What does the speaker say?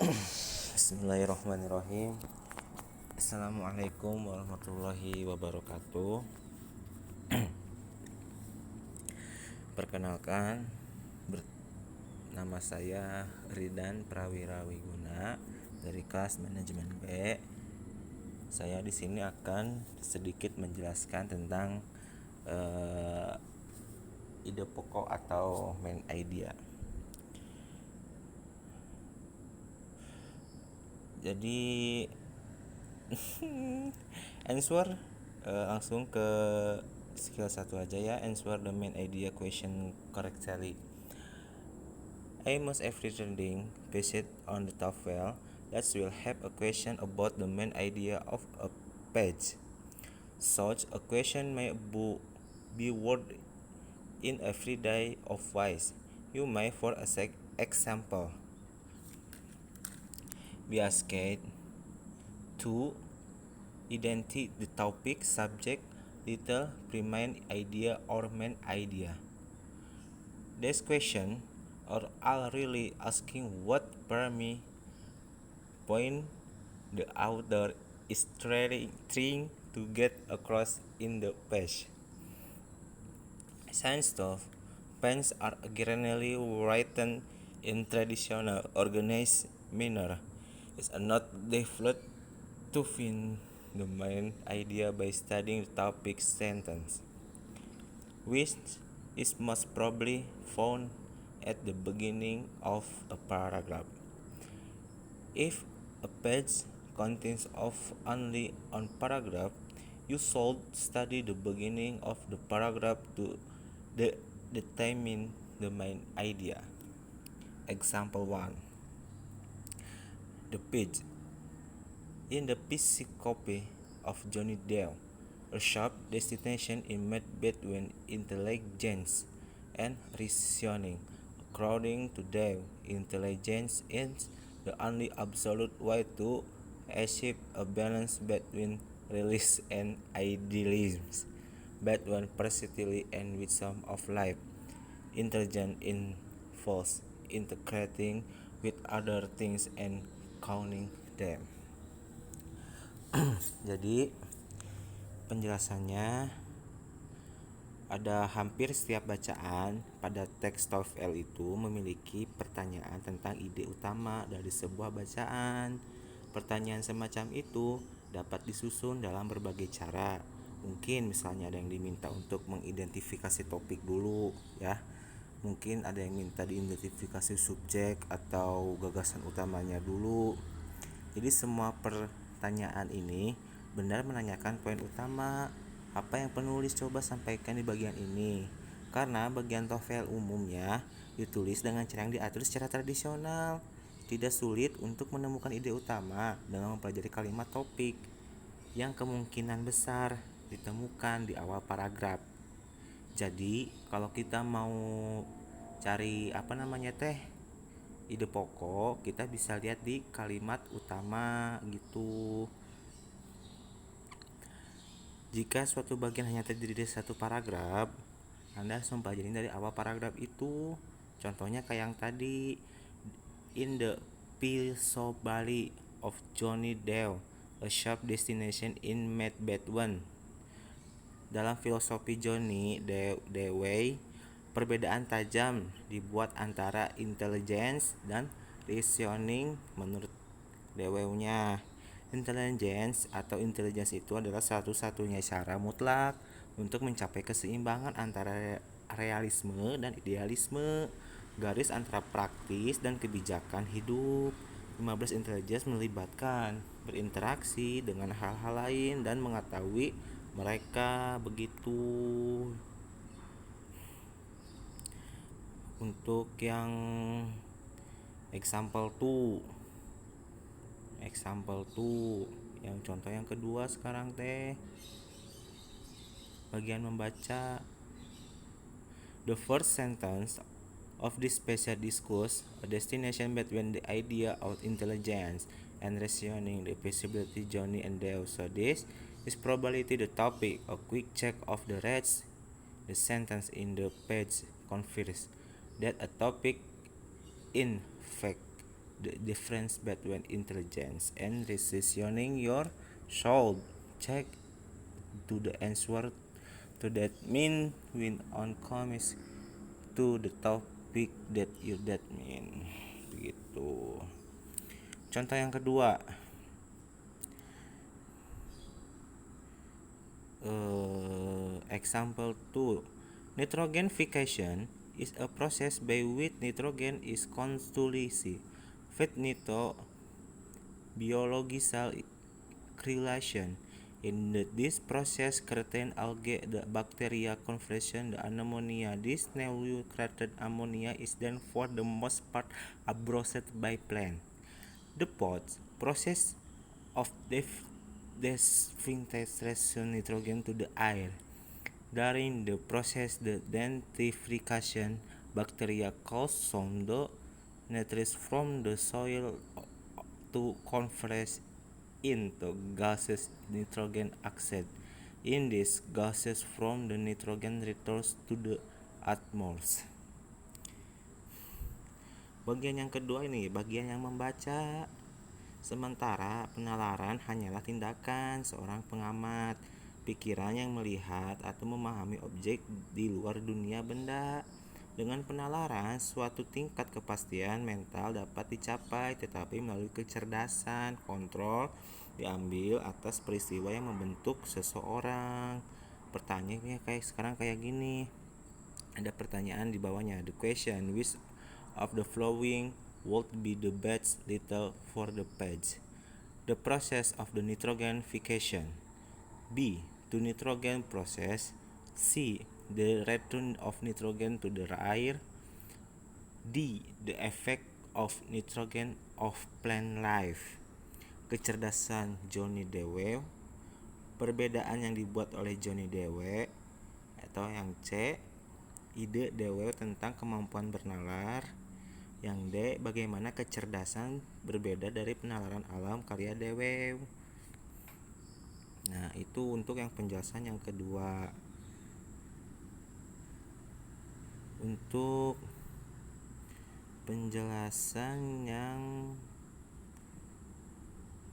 Bismillahirrahmanirrahim. Assalamualaikum warahmatullahi wabarakatuh. Perkenalkan, nama saya Ridan Prawira Wiguna dari kelas manajemen B. Saya di sini akan sedikit menjelaskan tentang ide pokok atau main idea. Jadi answer langsung ke skill 1 aja ya. Answer the main idea question correctly. Almost every trending visit on the TOEFL that will have a question about the main idea of a page. Such a question may be worded in a variety of ways. You may, for example, be asked to identify the topic, subject, title, primary idea, or main idea. These questions are all really asking what primary point the author is trying to get across in the page. Science stuff pens are generally written in traditional organized manner. It's not difficult to find the main idea by studying the topic sentence, which is most probably found at the beginning of a paragraph. If a page contains of only one paragraph, you should study the beginning of the paragraph to determine the main idea. Example 1. The page. In the PC copy of Johnny Depp, a sharp destination in mid between intelligence and reasoning. According to Depp, intelligence is the only absolute way to achieve a balance between realism and idealism, between perceptivity and wisdom of life. Intelligence involves integrating with other things and counting them. Jadi penjelasannya, ada hampir setiap bacaan pada teks TOEFL itu memiliki pertanyaan tentang ide utama dari sebuah bacaan. Pertanyaan semacam itu dapat disusun dalam berbagai cara. Mungkin misalnya ada yang diminta untuk mengidentifikasi topik dulu ya. Mungkin ada yang minta diidentifikasi subjek atau gagasan utamanya dulu. Jadi semua pertanyaan ini benar menanyakan poin utama. Apa yang penulis coba sampaikan di bagian ini? Karena bagian TOEFL umumnya ditulis dengan cara yang diatur secara tradisional. Tidak sulit untuk menemukan ide utama dengan mempelajari kalimat topik yang kemungkinan besar ditemukan di awal paragraf. Jadi kalau kita mau cari ide pokok, kita bisa lihat di kalimat utama gitu. Jika suatu bagian hanya terdiri dari satu paragraf, Anda harus mempelajari dari awal paragraf itu. Contohnya kayak yang tadi, in the philosophy of Johnny Depp, a sharp destination in Macbeth 1. Dalam filosofi Johnny Dewey, perbedaan tajam dibuat antara intelligence dan reasoning menurut Dewey-nya. Intelligence atau intelligence itu adalah satu-satunya cara mutlak untuk mencapai keseimbangan antara realisme dan idealisme, garis antara praktis dan kebijakan hidup. 15 intelligence melibatkan berinteraksi dengan hal-hal lain dan mengetahui mereka begitu. Untuk yang example 2, yang contoh yang kedua sekarang bagian membaca. The first sentence of this special discourse, a destination between the idea of intelligence and reasoning, the possibility Johnny and Dale. So this is probably the topic. A quick check of the rest. The sentence in the page confirms that a topic in fact the difference between intelligence and reasoning your soul. Check to the answer to that mean when on comes to the topic that you that mean. Begitu. Contoh yang kedua, example 2. Nitrogenification is a process by which nitrogen is constantly fed into biological chelation. In this process, certain algae, the bacteria conversion the ammonia. This newly created ammonia is then for the most part absorbed by plant. The process of desintegration nitrogen to the air. During the process, the denitrification bacteria cause some the nitrates from the soil to convert into gases nitrogen oxide. In this, gases from the nitrogen returns to the atmosphere. Bagian yang kedua ini bagian yang membaca. Sementara penalaran hanyalah tindakan seorang pengamat, pikiran yang melihat atau memahami objek di luar dunia benda. Dengan penalaran, suatu tingkat kepastian mental dapat dicapai, tetapi melalui kecerdasan, kontrol diambil atas peristiwa yang membentuk seseorang. Pertanyaannya sekarang kayak gini. Ada pertanyaan di bawahnya. The question, which of the following would be the best title for the page? The process of the nitrogenification. B. The nitrogen process. C. The return of nitrogen to the air. D. The effect of nitrogen of plant life. Kecerdasan Johnny Dewey. Perbedaan yang dibuat oleh Johnny Dewey. Atau yang C. Ide Dewey tentang kemampuan bernalar. Yang D. Bagaimana kecerdasan berbeda dari penalaran alam karya Dewey. Nah, itu untuk yang penjelasan yang kedua. Untuk penjelasan yang